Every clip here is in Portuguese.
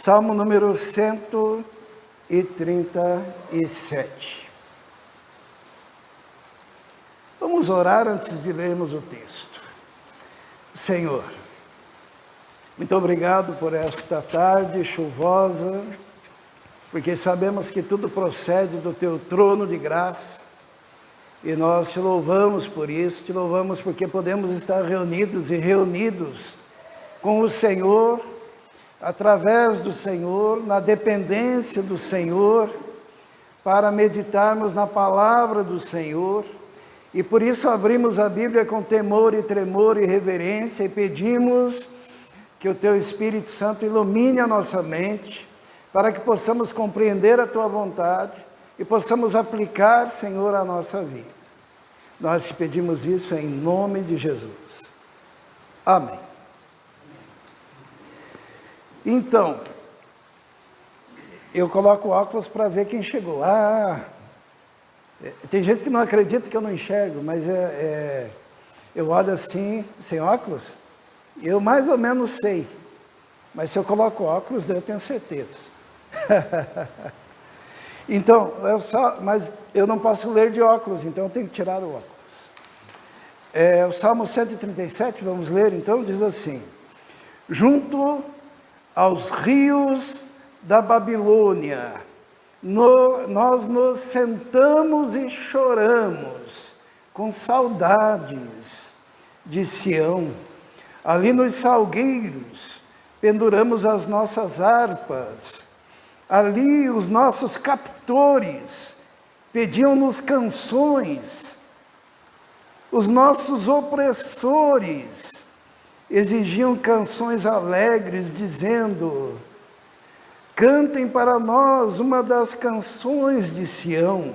Salmo número 137. Vamos orar antes de lermos o texto. Senhor, muito obrigado por esta tarde chuvosa, porque sabemos que tudo procede do Teu trono de graça, e nós Te louvamos por isso, Te louvamos porque podemos estar reunidos com o Senhor, através do Senhor, na dependência do Senhor, para meditarmos na palavra do Senhor, e por isso abrimos a Bíblia com temor e tremor e reverência, e pedimos que o Teu Espírito Santo ilumine a nossa mente, para que possamos compreender a Tua vontade, e possamos aplicar, Senhor, a nossa vida. Nós Te pedimos isso em nome de Jesus. Amém. Então, eu coloco óculos para ver quem chegou. Tem gente que não acredita que eu não enxergo, mas eu olho assim, sem óculos, eu mais ou menos sei. Mas se eu coloco óculos, eu tenho certeza. Então, mas eu não posso ler de óculos, então eu tenho que tirar o óculos. O Salmo 137, vamos ler então, diz assim: junto aos rios da Babilônia, nós nos sentamos e choramos com saudades de Sião. Ali nos salgueiros penduramos as nossas harpas. Ali os nossos captores pediam-nos canções. Os nossos opressores exigiam canções alegres, dizendo: cantem para nós uma das canções de Sião.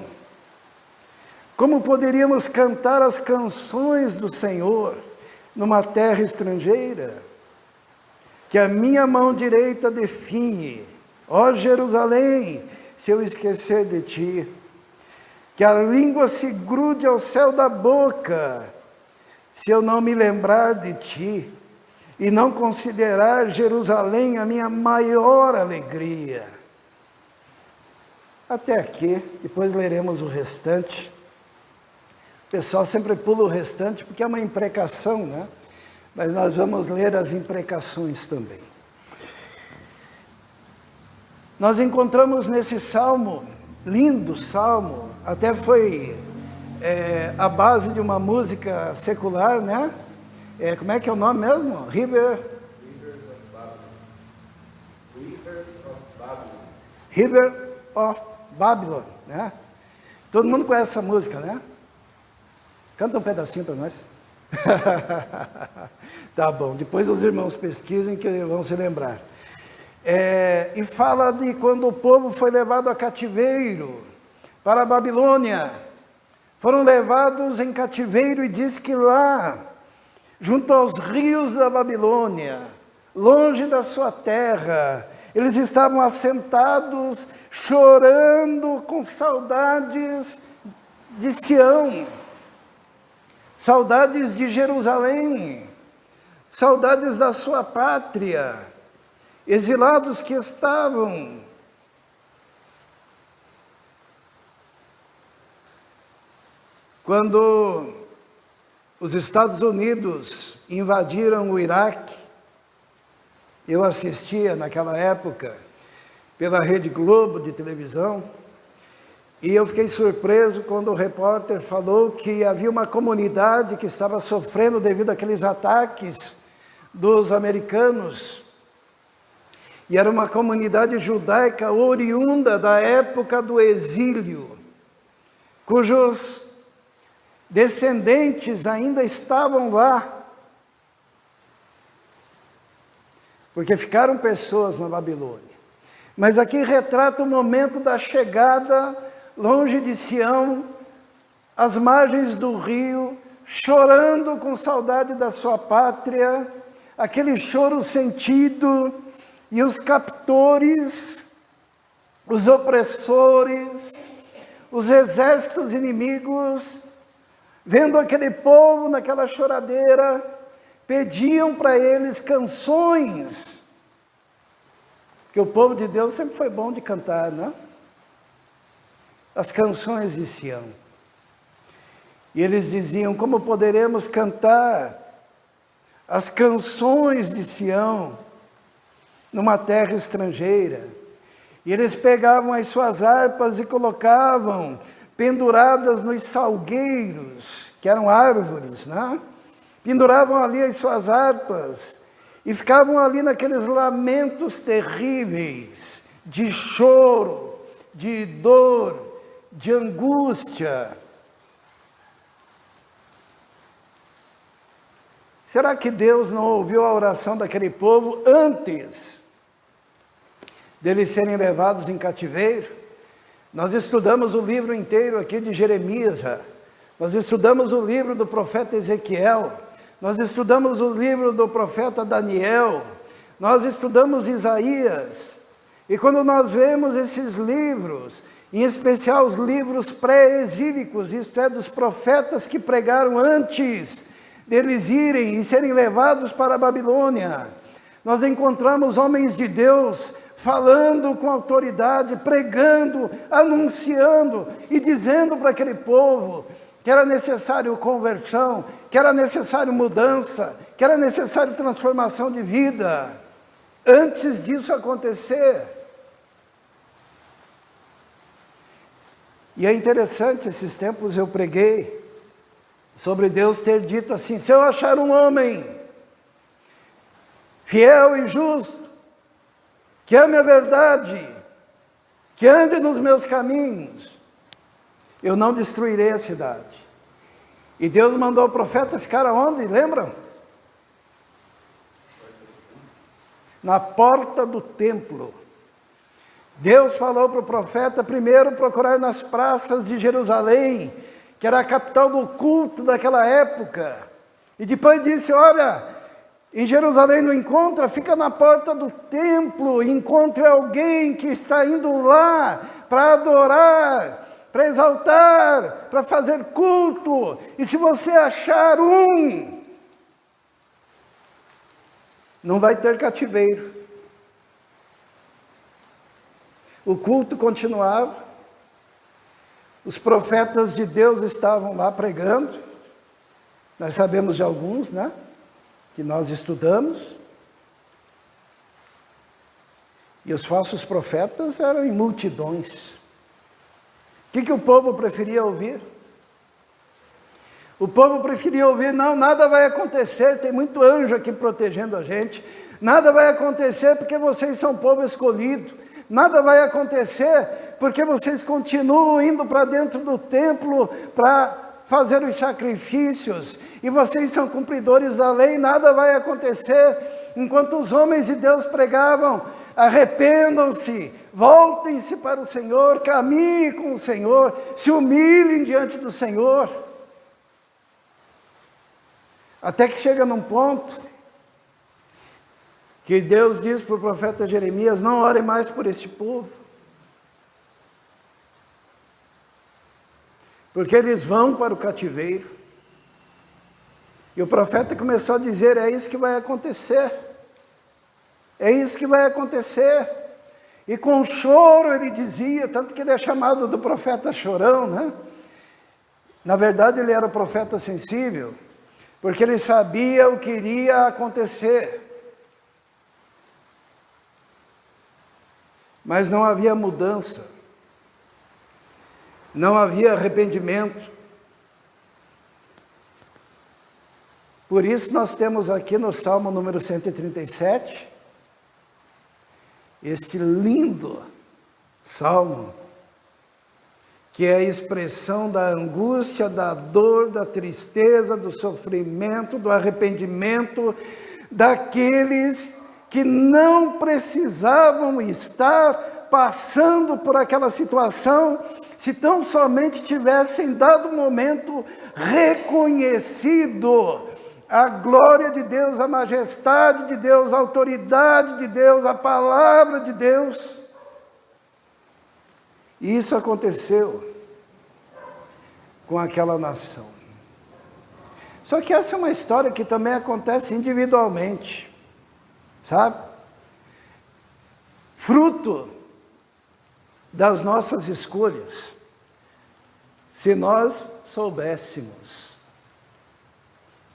Como poderíamos cantar as canções do Senhor numa terra estrangeira? Que a minha mão direita definhe, ó Jerusalém, se eu esquecer de ti. Que a língua se grude ao céu da boca, se eu não me lembrar de ti, e não considerar Jerusalém a minha maior alegria. Até aqui, depois leremos o restante. O pessoal sempre pula o restante porque é uma imprecação, né? Mas nós vamos ler as imprecações também. Nós encontramos nesse salmo, lindo salmo, até foi a base de uma música secular, né? Como é que é o nome mesmo? Rivers of Babylon, né? Todo mundo conhece essa música, né? Canta um pedacinho para nós. Tá bom, depois os irmãos pesquisem que vão se lembrar. E fala de quando o povo foi levado a cativeiro para a Babilônia. Foram levados em cativeiro e diz que lá, junto aos rios da Babilônia, longe da sua terra, eles estavam assentados, chorando com saudades de Sião, saudades de Jerusalém, saudades da sua pátria, exilados que estavam. Quando os Estados Unidos invadiram o Iraque, eu assistia naquela época pela Rede Globo de televisão, e eu fiquei surpreso quando o repórter falou que havia uma comunidade que estava sofrendo devido àqueles ataques dos americanos, e era uma comunidade judaica oriunda da época do exílio, cujos descendentes ainda estavam lá, porque ficaram pessoas na Babilônia. Mas aqui retrata o momento da chegada, longe de Sião, às margens do rio, chorando com saudade da sua pátria, aquele choro sentido, e os captores, os opressores, os exércitos inimigos, vendo aquele povo naquela choradeira, pediam para eles canções que o povo de Deus sempre foi bom de cantar, né? As canções de Sião. E eles diziam, como poderemos cantar as canções de Sião numa terra estrangeira? E eles pegavam as suas harpas e colocavam penduradas nos salgueiros, que eram árvores, né? Penduravam ali as suas harpas e ficavam ali naqueles lamentos terríveis, de choro, de dor, de angústia. Será que Deus não ouviu a oração daquele povo antes deles serem levados em cativeiro? Nós estudamos o livro inteiro aqui de Jeremias já. Nós estudamos o livro do profeta Ezequiel. Nós estudamos o livro do profeta Daniel. Nós estudamos Isaías. E quando nós vemos esses livros, em especial os livros pré-exílicos, isto é, dos profetas que pregaram antes deles irem e serem levados para a Babilônia, nós encontramos homens de Deus falando com autoridade, pregando, anunciando e dizendo para aquele povo que era necessário conversão, que era necessário mudança, que era necessário transformação de vida. Antes disso acontecer. E é interessante, esses tempos eu preguei sobre Deus ter dito assim, se eu achar um homem fiel e justo, que ame a verdade, que ande nos meus caminhos, eu não destruirei a cidade. E Deus mandou o profeta ficar aonde? Lembram? Na porta do templo. Deus falou para o profeta primeiro procurar nas praças de Jerusalém, que era a capital do culto daquela época. E depois disse, olha, em Jerusalém não encontra, fica na porta do templo, encontre alguém que está indo lá para adorar, para exaltar, para fazer culto. E se você achar um, não vai ter cativeiro. O culto continuava, os profetas de Deus estavam lá pregando, nós sabemos de alguns, né? Que nós estudamos, e os falsos profetas eram em multidões. O que o povo preferia ouvir? O povo preferia ouvir, não, nada vai acontecer, tem muito anjo aqui protegendo a gente, nada vai acontecer porque vocês são povo escolhido, nada vai acontecer porque vocês continuam indo para dentro do templo para fazer os sacrifícios, e vocês são cumpridores da lei, nada vai acontecer. Enquanto os homens de Deus pregavam, arrependam-se, voltem-se para o Senhor, caminhem com o Senhor, se humilhem diante do Senhor. Até que chega num ponto que Deus diz para o profeta Jeremias, não ore mais por este povo, porque eles vão para o cativeiro. E o profeta começou a dizer, é isso que vai acontecer. É isso que vai acontecer. E com choro ele dizia, tanto que ele é chamado do profeta chorão, né? Na verdade ele era o profeta sensível, porque ele sabia o que iria acontecer. Mas não havia mudança. Não havia arrependimento. Por isso nós temos aqui no Salmo número 137, este lindo Salmo, que é a expressão da angústia, da dor, da tristeza, do sofrimento, do arrependimento, daqueles que não precisavam estar passando por aquela situação, se tão somente tivessem dado um momento reconhecido a glória de Deus, a majestade de Deus, a autoridade de Deus, a palavra de Deus. E isso aconteceu com aquela nação. Só que essa é uma história que também acontece individualmente, sabe? fruto das nossas escolhas. Se nós soubéssemos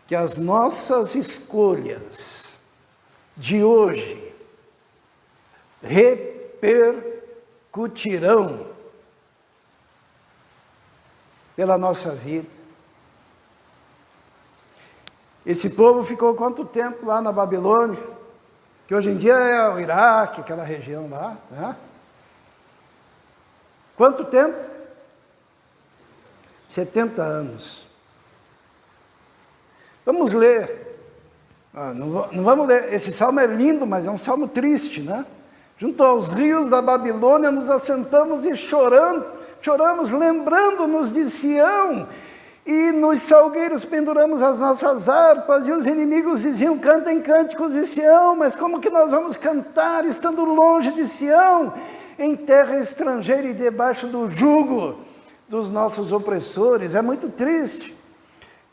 que as nossas escolhas de hoje repercutirão pela nossa vida. Esse povo ficou quanto tempo lá na Babilônia? Que hoje em dia é o Iraque, aquela região lá, né? Quanto tempo? 70 anos. Vamos ler. Não vamos ler. Esse salmo é lindo, mas é um salmo triste, né? Junto aos rios da Babilônia nos assentamos e choramos, lembrando-nos de Sião. E nos salgueiros penduramos as nossas harpas, e os inimigos diziam, cantem cânticos de Sião, mas como que nós vamos cantar estando longe de Sião, em terra estrangeira e debaixo do jugo dos nossos opressores? É muito triste.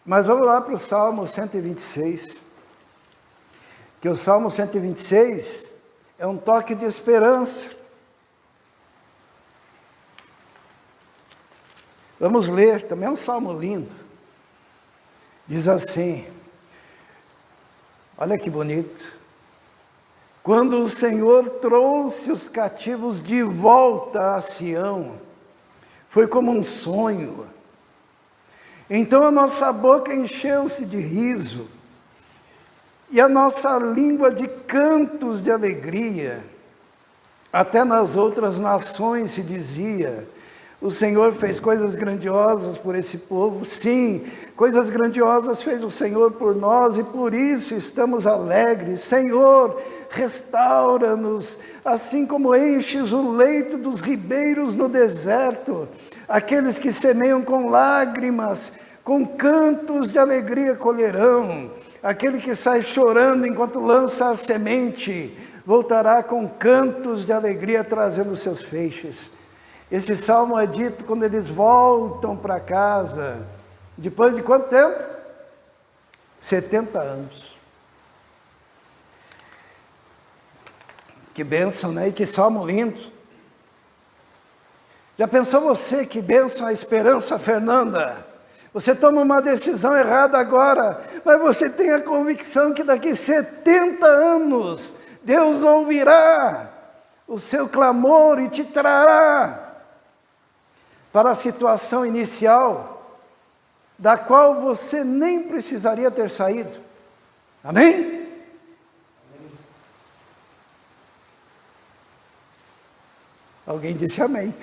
Mas vamos lá para o Salmo 126, que o Salmo 126 é um toque de esperança. Vamos ler, também é um salmo lindo. Diz assim, olha que bonito. Quando o Senhor trouxe os cativos de volta a Sião, foi como um sonho. Então a nossa boca encheu-se de riso, e a nossa língua de cantos de alegria. Até nas outras nações se dizia, o Senhor fez coisas grandiosas por esse povo. Sim, coisas grandiosas fez o Senhor por nós, e por isso estamos alegres. Senhor, restaura-nos, assim como enches o leito dos ribeiros no deserto. Aqueles que semeiam com lágrimas, com cantos de alegria colherão. Aquele que sai chorando enquanto lança a semente, voltará com cantos de alegria trazendo seus feixes. Esse salmo é dito quando eles voltam para casa, depois de quanto tempo? 70 anos. Que bênção, né? E que salmo lindo. Já pensou você, que bênção a esperança, Fernanda? Você toma uma decisão errada agora, mas você tem a convicção que daqui 70 anos, Deus ouvirá o seu clamor e te trará para a situação inicial, da qual você nem precisaria ter saído. Amém? Amém. Alguém disse amém.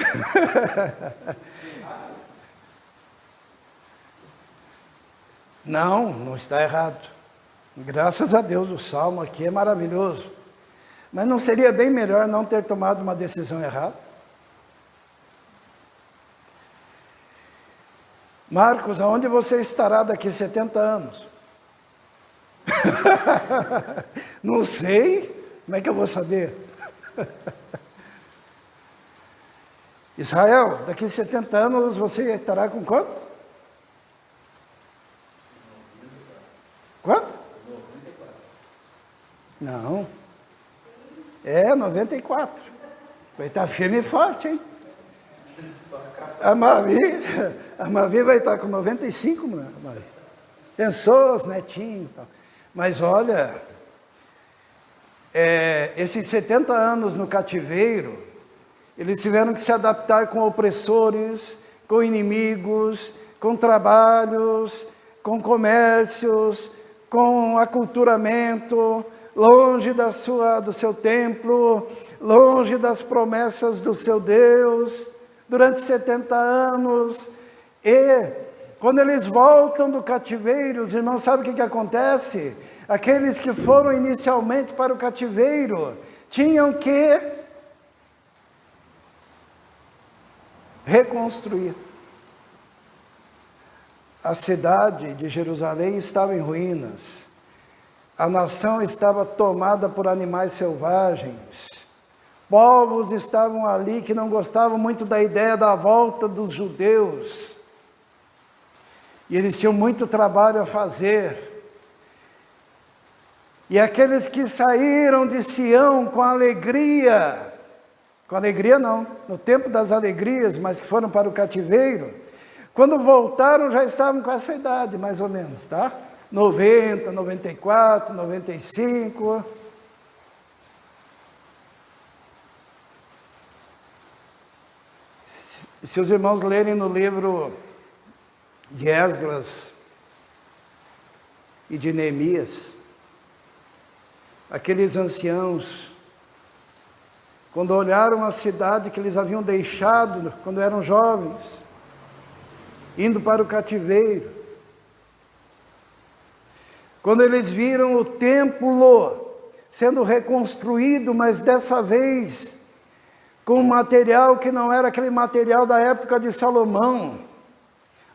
Não está errado. Graças a Deus, o salmo aqui é maravilhoso. Mas não seria bem melhor não ter tomado uma decisão errada? Marcos, aonde você estará daqui 70 anos? Não sei, como é que eu vou saber? Israel, daqui 70 anos você estará com quanto? Quanto? 94. Não. É, 94. Vai estar firme e forte, hein? A Mavi vai estar com 95, Mavi. Pensou, os netinhos e tal. Mas olha, esses 70 anos no cativeiro, eles tiveram que se adaptar com opressores, com inimigos, com trabalhos, com comércios, com aculturamento, longe do seu templo, longe das promessas do seu Deus, durante 70 anos. E quando eles voltam do cativeiro, os irmãos sabem o que acontece? Aqueles que foram inicialmente para o cativeiro tinham que reconstruir. A cidade de Jerusalém estava em ruínas. A nação estava tomada por animais selvagens. Povos estavam ali que não gostavam muito da ideia da volta dos judeus. E eles tinham muito trabalho a fazer. E aqueles que saíram de Sião com alegria, Com alegria não, no tempo das alegrias, mas que foram para o cativeiro, quando voltaram já estavam com essa idade, mais ou menos, tá? 90, 94, 95. Se os irmãos lerem no livro de Esdras e de Neemias, aqueles anciãos, quando olharam a cidade que eles haviam deixado quando eram jovens, indo para o cativeiro, quando eles viram o templo sendo reconstruído, mas dessa vez com um material que não era aquele material da época de Salomão,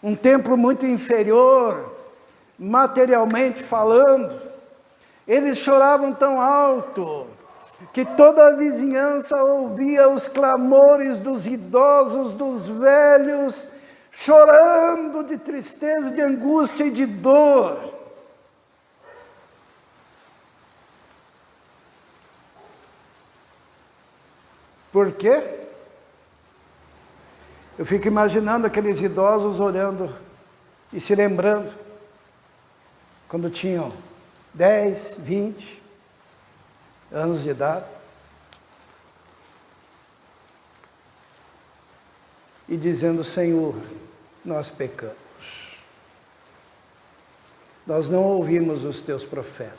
um templo muito inferior, materialmente falando, eles choravam tão alto, que toda a vizinhança ouvia os clamores dos idosos, dos velhos, chorando de tristeza, de angústia e de dor. Por quê? Eu fico imaginando aqueles idosos olhando e se lembrando, quando tinham 10, 20 anos de idade, e dizendo: Senhor, nós pecamos, nós não ouvimos os teus profetas,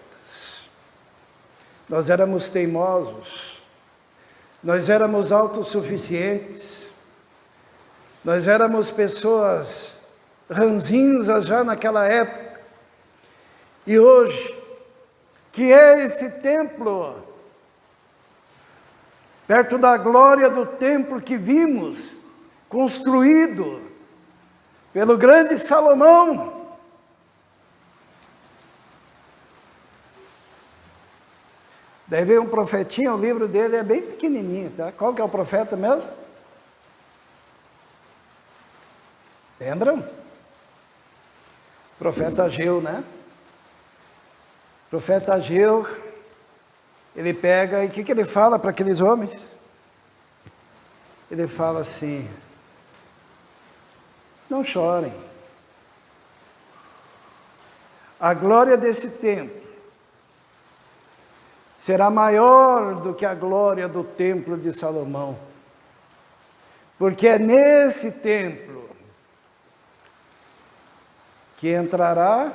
nós éramos teimosos, nós éramos autossuficientes, nós éramos pessoas ranzinhas já naquela época, e hoje, que é esse templo, perto da glória do templo que vimos, construído pelo grande Salomão. Daí veio um profetinha, o livro dele é bem pequenininho, tá? Qual que é o profeta mesmo? Lembram? Profeta Ageu, né? Profeta Ageu, ele pega, e o que ele fala para aqueles homens? Ele fala assim: não chorem, a glória desse templo será maior do que a glória do templo de Salomão, porque é nesse templo que entrará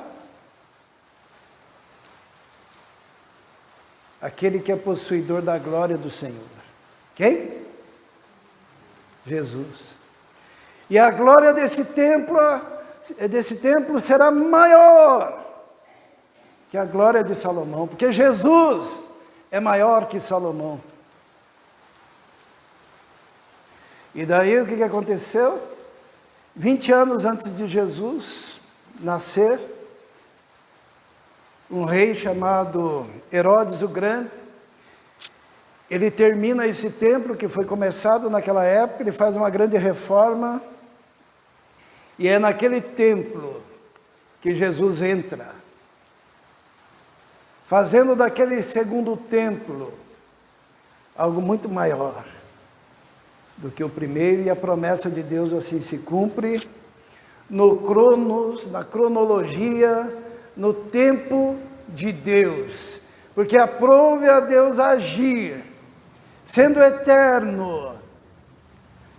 aquele que é possuidor da glória do Senhor. Quem? Jesus. E a glória desse templo será maior que a glória de Salomão, porque Jesus é maior que Salomão. E daí o que aconteceu? 20 anos antes de Jesus nascer, um rei chamado Herodes o Grande, ele termina esse templo que foi começado naquela época, ele faz uma grande reforma, e é naquele templo que Jesus entra, fazendo daquele segundo templo algo muito maior do que o primeiro, e a promessa de Deus assim se cumpre no cronos, na cronologia, no tempo de Deus, porque aprove a Deus agir, sendo eterno,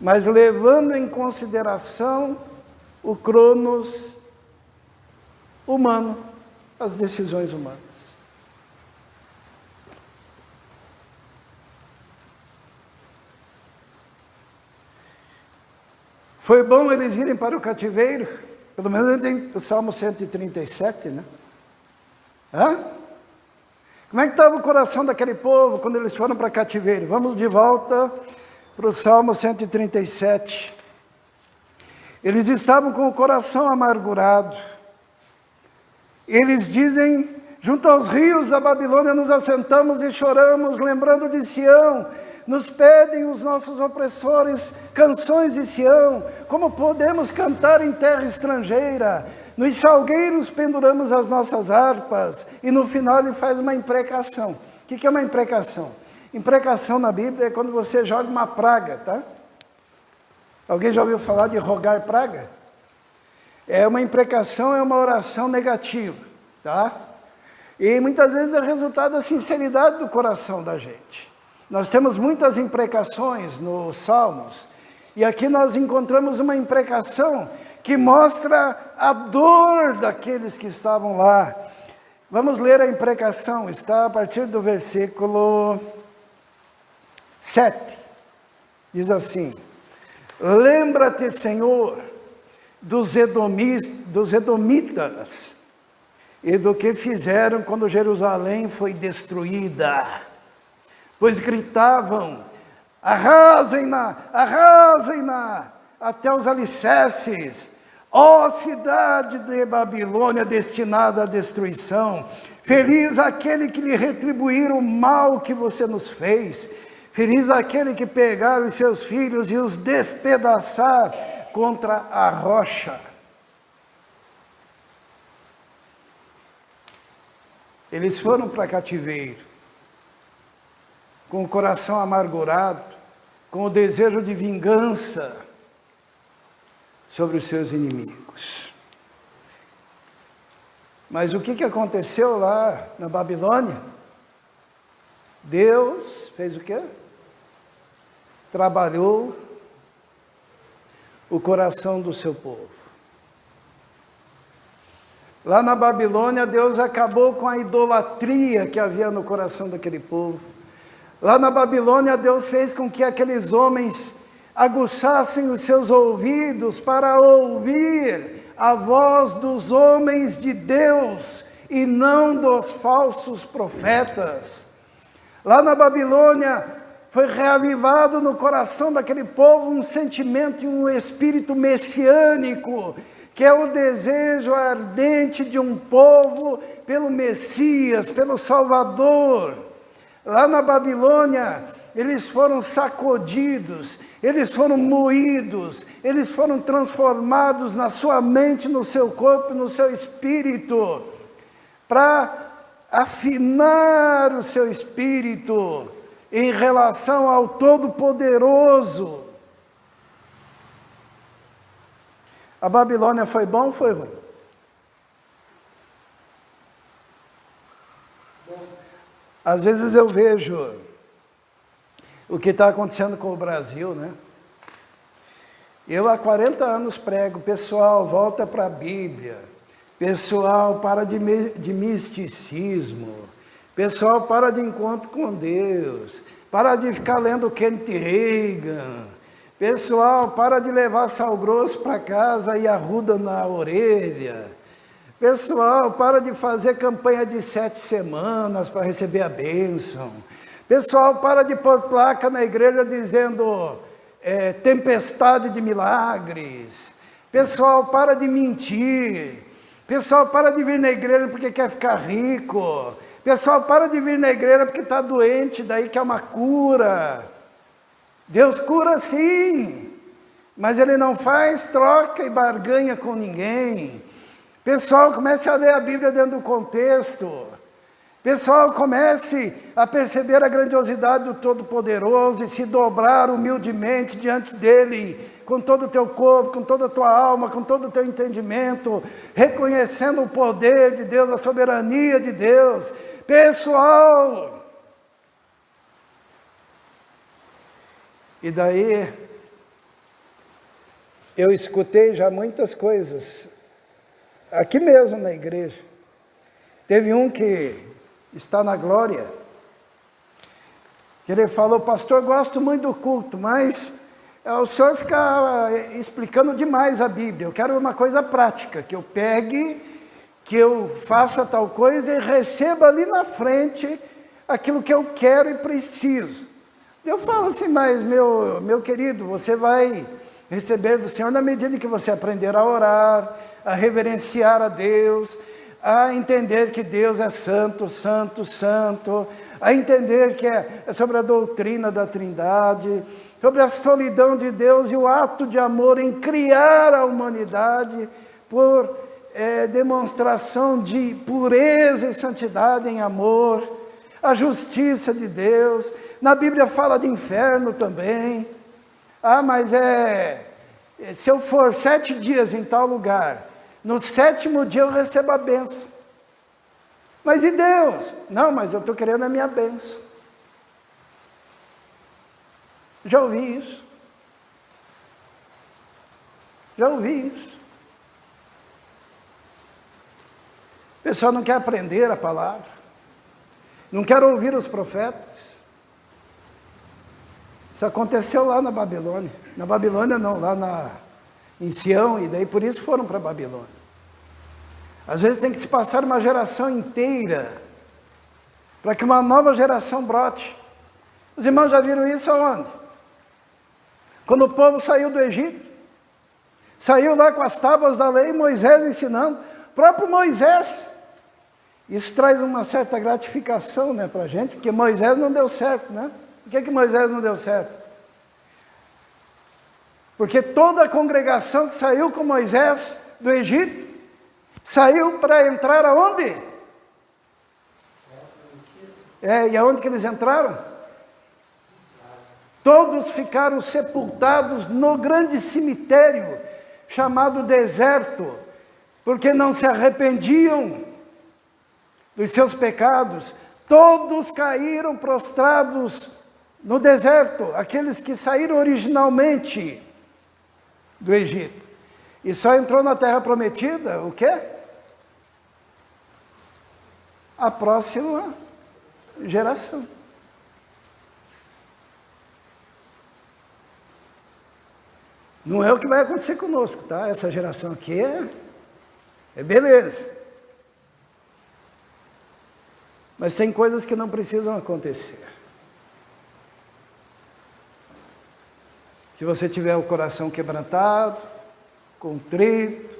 mas levando em consideração o cronos humano, as decisões humanas. Foi bom eles irem para o cativeiro, pelo menos tem o Salmo 137, né? Hã? Como é que estava o coração daquele povo quando eles foram para cativeiro? Vamos de volta para o Salmo 137. Eles estavam com o coração amargurado. Eles dizem: junto aos rios da Babilônia nos assentamos e choramos, lembrando de Sião. Nos pedem os nossos opressores canções de Sião. Como podemos cantar em terra estrangeira? Nos salgueiros penduramos as nossas harpas. E no final ele faz uma imprecação. O que é uma imprecação? Imprecação na Bíblia é quando você joga uma praga, tá? Alguém já ouviu falar de rogar praga? Uma imprecação, é uma oração negativa, tá? E muitas vezes é resultado da sinceridade do coração da gente. Nós temos muitas imprecações nos Salmos, e aqui nós encontramos uma imprecação que mostra a dor daqueles que estavam lá. Vamos ler a imprecação, está a partir do versículo 7. Diz assim: lembra-te, Senhor, dos edomitas e do que fizeram quando Jerusalém foi destruída. Pois gritavam: arrasem-na, arrasem-na, até os alicerces. Ó cidade de Babilônia destinada à destruição, feliz aquele que lhe retribuir o mal que você nos fez, feliz aquele que pegar os seus filhos e os despedaçar contra a rocha. Eles foram para cativeiro, com o coração amargurado, com o desejo de vingança sobre os seus inimigos. Mas o que aconteceu lá na Babilônia? Deus fez o quê? Trabalhou o coração do seu povo. Lá na Babilônia, Deus acabou com a idolatria que havia no coração daquele povo. Lá na Babilônia, Deus fez com que aqueles homens aguçassem os seus ouvidos para ouvir a voz dos homens de Deus e não dos falsos profetas. Lá na Babilônia foi reavivado no coração daquele povo um sentimento e um espírito messiânico, que é o desejo ardente de um povo pelo Messias, pelo Salvador. Lá na Babilônia, eles foram sacudidos, eles foram moídos, eles foram transformados na sua mente, no seu corpo, no seu espírito, para afinar o seu espírito em relação ao Todo-Poderoso. A Babilônia foi bom ou foi ruim? Às vezes eu vejo o que está acontecendo com o Brasil, né? Eu há 40 anos prego: pessoal, volta para a Bíblia. Pessoal, para de misticismo. Pessoal, para de encontro com Deus. Para de ficar lendo Kenneth Hagin. Pessoal, para de levar sal grosso para casa e arruda na orelha. Pessoal, para de fazer campanha de 7 semanas para receber a bênção. Pessoal, para de pôr placa na igreja dizendo tempestade de milagres. Pessoal, para de mentir. Pessoal, para de vir na igreja porque quer ficar rico. Pessoal, para de vir na igreja porque está doente, daí quer uma cura. Deus cura sim, mas Ele não faz troca e barganha com ninguém. Pessoal, comece a ler a Bíblia dentro do contexto. Pessoal, comece a perceber a grandiosidade do Todo-Poderoso e se dobrar humildemente diante dEle, com todo o teu corpo, com toda a tua alma, com todo o teu entendimento, reconhecendo o poder de Deus, a soberania de Deus. Pessoal! E daí, eu escutei já muitas coisas, aqui mesmo na igreja. Teve um que está na glória, que ele falou: pastor, gosto muito do culto, mas o senhor fica explicando demais a Bíblia. Eu quero uma coisa prática, que eu pegue, que eu faça tal coisa e receba ali na frente aquilo que eu quero e preciso. Eu falo assim: mas meu querido, você vai receber do Senhor na medida que você aprender a orar, a reverenciar a Deus, a entender que Deus é santo, santo, santo, a entender que é sobre a doutrina da Trindade, sobre a solidão de Deus e o ato de amor em criar a humanidade por demonstração de pureza e santidade em amor, a justiça de Deus. Na Bíblia fala de inferno também. Ah, mas se eu for 7 dias em tal lugar, no 7º dia eu recebo a bênção. Mas e Deus? Não, mas eu estou querendo a minha bênção. Já ouvi isso. Já ouvi isso. O pessoal não quer aprender a palavra, não quer ouvir os profetas. Isso aconteceu lá na Babilônia. Na Babilônia não, lá em Sião, e daí por isso foram para a Babilônia. Às vezes tem que se passar uma geração inteira para que uma nova geração brote. Os irmãos já viram isso aonde? Quando o povo saiu do Egito, saiu lá com as tábuas da lei, Moisés ensinando, o próprio Moisés. Isso traz uma certa gratificação, né, para a gente, porque Moisés não deu certo, né? Por que Moisés não deu certo? Porque toda a congregação que saiu com Moisés do Egito, saiu para entrar aonde? E aonde que eles entraram? Todos ficaram sepultados no grande cemitério, chamado deserto, porque não se arrependiam dos seus pecados. Todos caíram prostrados no deserto, aqueles que saíram originalmente do Egito. E só entrou na terra prometida, o quê? A próxima geração. Não é o que vai acontecer conosco, tá? Essa geração aqui é beleza. Mas tem coisas que não precisam acontecer. Se você tiver o coração quebrantado, contrito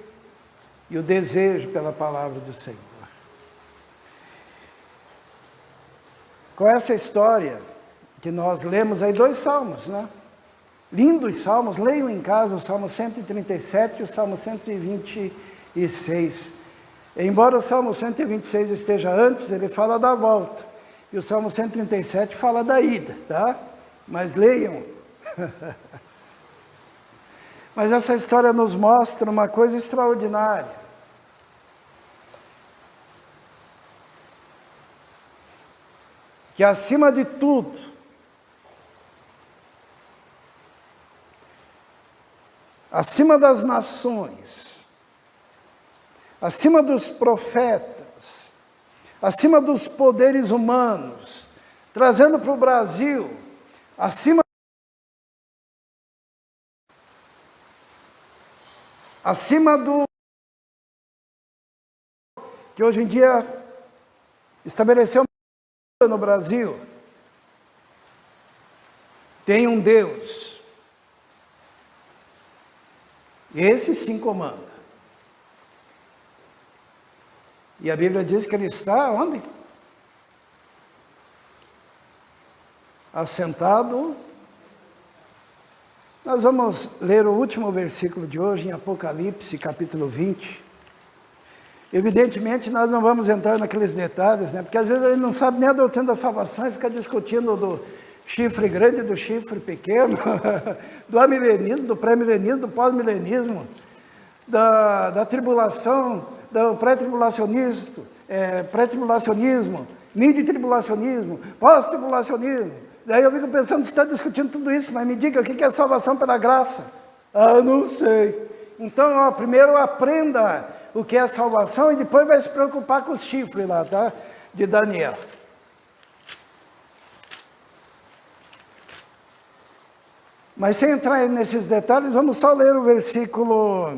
e o desejo pela palavra do Senhor. Com essa história que nós lemos aí 2 salmos, né? Lindos salmos, leiam em casa o Salmo 137 e o Salmo 126. Embora o Salmo 126 esteja antes, ele fala da volta. E o Salmo 137 fala da ida, tá? Mas leiam. Mas essa história nos mostra uma coisa extraordinária. Que acima de tudo, acima das nações, acima dos profetas, acima dos poderes humanos, trazendo para o Brasil, acima do que hoje em dia estabeleceu no Brasil, tem um Deus. Esse sim comanda. E a Bíblia diz que ele está onde? Assentado. Nós vamos ler o último versículo de hoje, em Apocalipse, capítulo 20. Evidentemente, nós não vamos entrar naqueles detalhes, né? Porque às vezes a gente não sabe nem a doutrina da salvação e fica discutindo do chifre grande, do chifre pequeno, do amilenismo, do pré-milenismo, do pós-milenismo, da tribulação, do pré-tribulacionismo, midi-tribulacionismo, pós-tribulacionismo. Daí eu fico pensando, você está discutindo tudo isso, mas me diga, o que é salvação pela graça? Ah, não sei. Então, primeiro aprenda o que é salvação e depois vai se preocupar com os chifres lá, tá? De Daniel. Mas sem entrar nesses detalhes, vamos só ler o versículo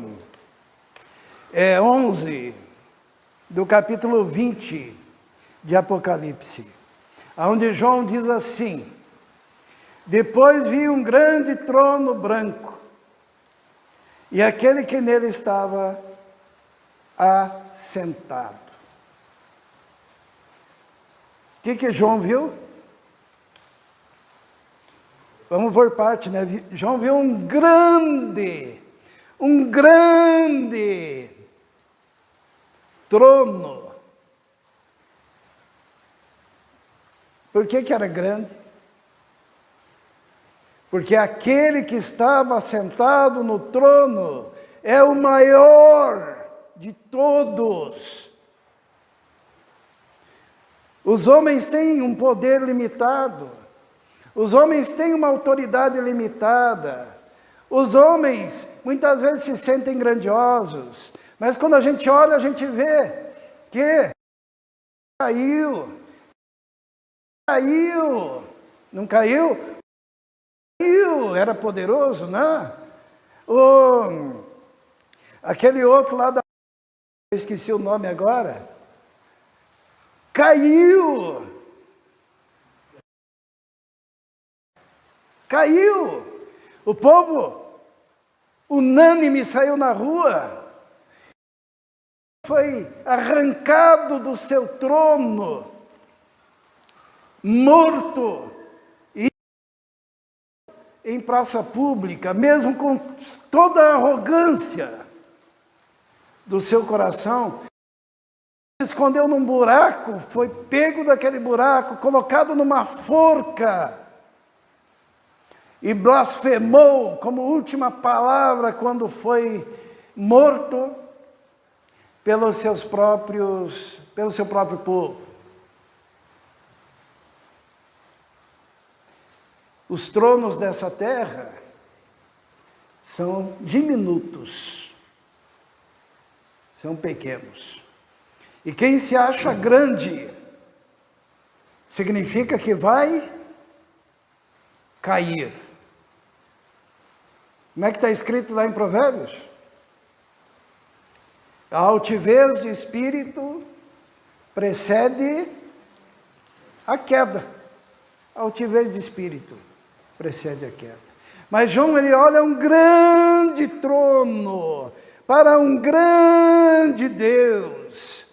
11 do capítulo 20 de Apocalipse, onde João diz assim: depois vi um grande trono branco, e aquele que nele estava assentado. O que João viu? Vamos por parte, né? João viu um grande trono. Por que era grande? Porque aquele que estava sentado no trono é o maior de todos. Os homens têm um poder limitado. Os homens têm uma autoridade limitada. Os homens muitas vezes se sentem grandiosos. Mas quando a gente olha, a gente vê que caiu. Não caiu? Caiu, era poderoso, né? Aquele outro lá da... Eu esqueci o nome agora. Caiu. O povo unânime saiu na rua. Foi arrancado do seu trono, morto, e em praça pública, mesmo com toda a arrogância do seu coração, se escondeu num buraco, foi pego daquele buraco, colocado numa forca, e blasfemou como última palavra quando foi morto pelo seu próprio povo. Os tronos dessa terra são diminutos, são pequenos. E quem se acha grande, significa que vai cair. Como é que está escrito lá em Provérbios? A altivez de espírito precede a queda. A altivez de espírito precede a queda. Mas João, ele olha um grande trono, para um grande Deus.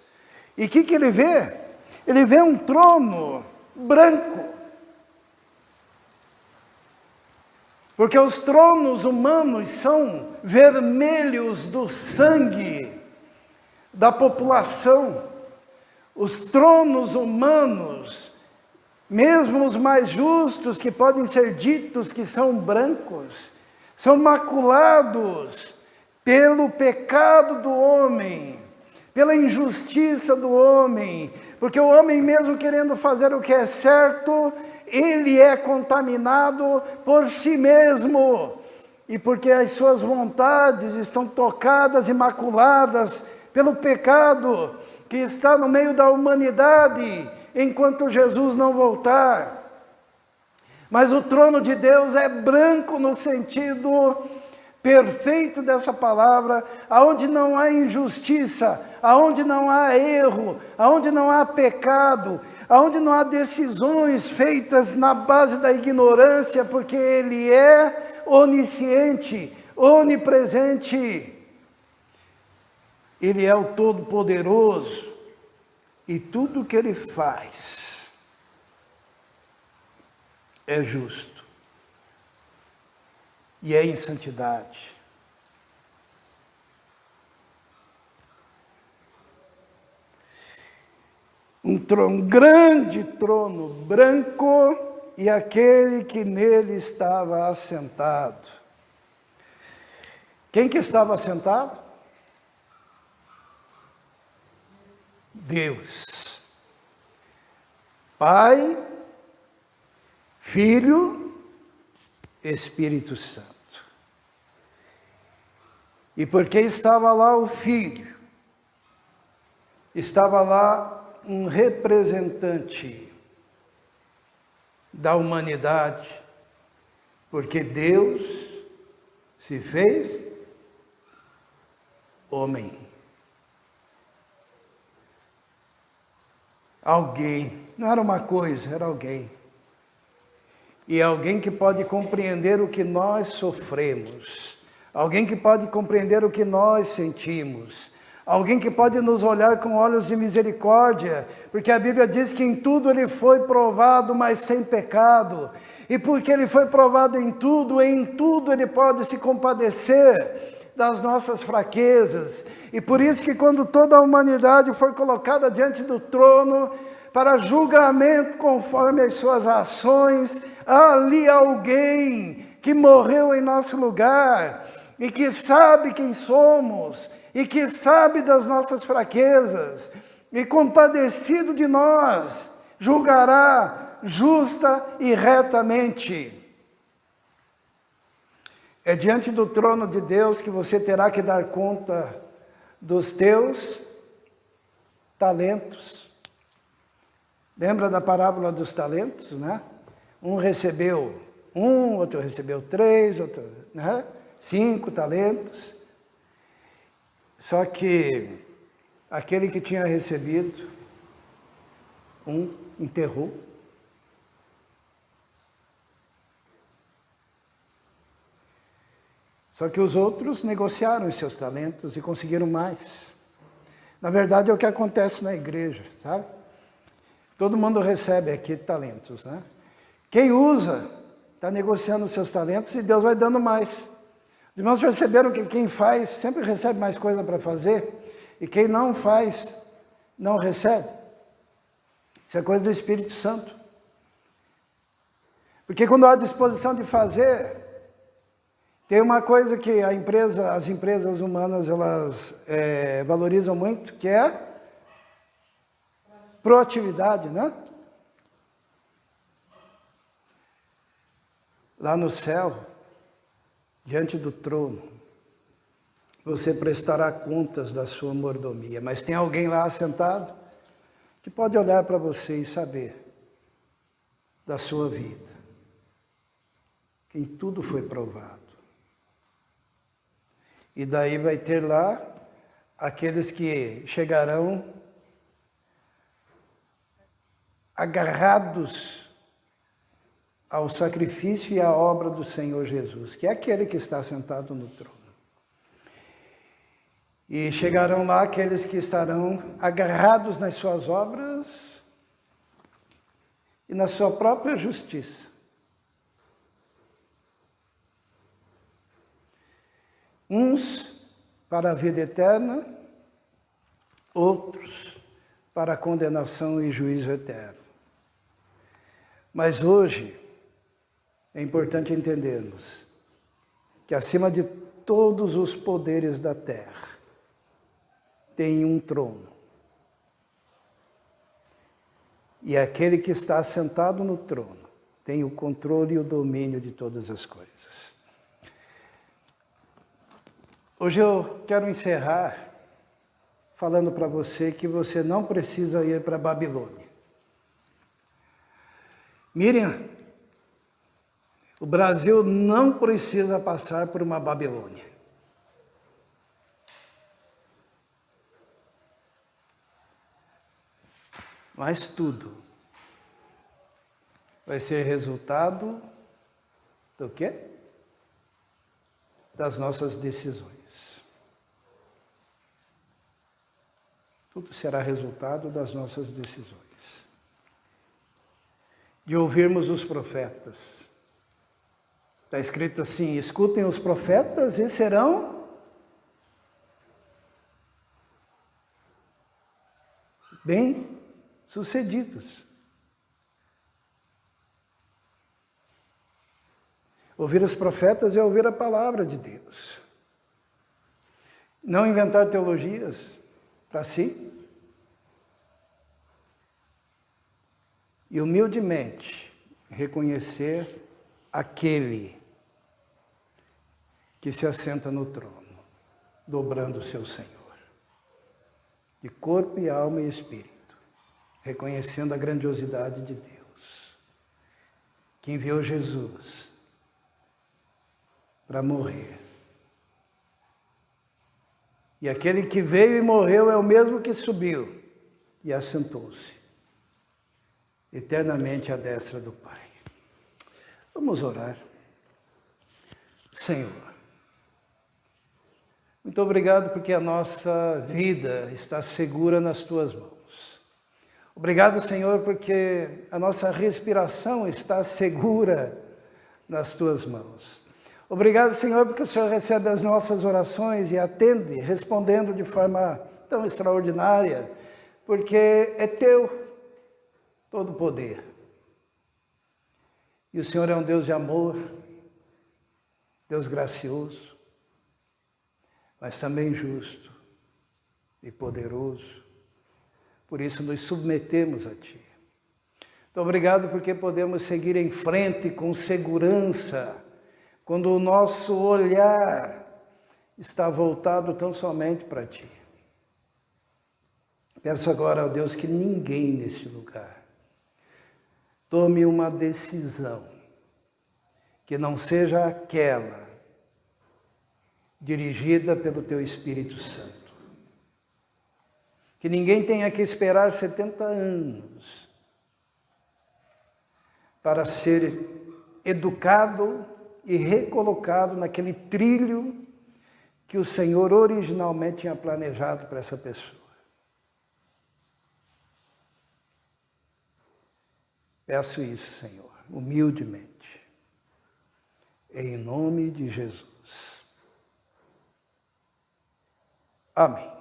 E o que ele vê? Ele vê um trono branco. Porque os tronos humanos são vermelhos do sangue da população. Os tronos humanos, mesmo os mais justos, que podem ser ditos que são brancos, são maculados pelo pecado do homem, pela injustiça do homem, porque o homem, mesmo querendo fazer o que é certo, ele é contaminado por si mesmo, e porque as suas vontades estão tocadas e maculadas pelo pecado que está no meio da humanidade, enquanto Jesus não voltar. Mas o trono de Deus é branco no sentido perfeito dessa palavra, aonde não há injustiça, aonde não há erro, aonde não há pecado, aonde não há decisões feitas na base da ignorância, porque Ele é onisciente, onipresente. Ele é o Todo-Poderoso, e tudo que Ele faz é justo. E é em santidade. Um grande trono branco, e aquele que nele estava assentado. Quem que estava assentado? Deus. Pai, Filho, Espírito Santo. E porque estava lá o Filho, estava lá um representante da humanidade, porque Deus se fez homem. Alguém, não era uma coisa, era alguém. E alguém que pode compreender o que nós sofremos, alguém que pode compreender o que nós sentimos, alguém que pode nos olhar com olhos de misericórdia, porque a Bíblia diz que em tudo Ele foi provado, mas sem pecado, e porque Ele foi provado em tudo Ele pode se compadecer das nossas fraquezas, e por isso que quando toda a humanidade for colocada diante do trono, para julgamento conforme as suas ações. Há ali alguém que morreu em nosso lugar e que sabe quem somos e que sabe das nossas fraquezas e compadecido de nós, julgará justa e retamente. É diante do trono de Deus que você terá que dar conta dos teus talentos. Lembra da parábola dos talentos, né? Um recebeu 1, outro recebeu 3, outro, né? 5 talentos. Só que aquele que tinha recebido 1 enterrou. Só que os outros negociaram os seus talentos e conseguiram mais. Na verdade, é o que acontece na igreja, sabe? Todo mundo recebe aqui talentos, né? Quem usa, está negociando os seus talentos e Deus vai dando mais. Os irmãos perceberam que quem faz sempre recebe mais coisa para fazer e quem não faz, não recebe. Isso é coisa do Espírito Santo. Porque quando há disposição de fazer, tem uma coisa que as empresas humanas elas valorizam muito, que é proatividade, né? Lá no céu, diante do trono, você prestará contas da sua mordomia, mas tem alguém lá sentado que pode olhar para você e saber da sua vida, quem tudo foi provado. E daí vai ter lá aqueles que chegarão agarrados ao sacrifício e à obra do Senhor Jesus, que é aquele que está sentado no trono. E chegarão lá aqueles que estarão agarrados nas suas obras e na sua própria justiça. Uns para a vida eterna, outros para a condenação e juízo eterno. Mas hoje é importante entendermos que acima de todos os poderes da terra tem um trono. E aquele que está sentado no trono tem o controle e o domínio de todas as coisas. Hoje eu quero encerrar falando para você que você não precisa ir para a Babilônia. Miriam, o Brasil não precisa passar por uma Babilônia. Mas tudo vai ser resultado do quê? Das nossas decisões. Tudo será resultado das nossas decisões. De ouvirmos os profetas. Está escrito assim, escutem os profetas e serão bem-sucedidos. Ouvir os profetas é ouvir a palavra de Deus. Não inventar teologias para si. E humildemente reconhecer aquele que se assenta no trono, dobrando o seu Senhor, de corpo e alma e espírito, reconhecendo a grandiosidade de Deus, que enviou Jesus para morrer. E aquele que veio e morreu é o mesmo que subiu e assentou-se eternamente à destra do Pai. Vamos orar. Senhor, muito obrigado porque a nossa vida está segura nas Tuas mãos. Obrigado, Senhor, porque a nossa respiração está segura nas Tuas mãos. Obrigado, Senhor, porque o Senhor recebe as nossas orações e atende, respondendo de forma tão extraordinária, porque é Teu. todo poder. E o Senhor é um Deus de amor, Deus gracioso, mas também justo e poderoso. Por isso nos submetemos a Ti. Muito obrigado porque podemos seguir em frente com segurança, quando o nosso olhar está voltado tão somente para Ti. Peço agora ao Deus que ninguém neste lugar tome uma decisão que não seja aquela dirigida pelo Teu Espírito Santo. Que ninguém tenha que esperar 70 anos para ser educado e recolocado naquele trilho que o Senhor originalmente tinha planejado para essa pessoa. Peço isso, Senhor, humildemente, em nome de Jesus. Amém.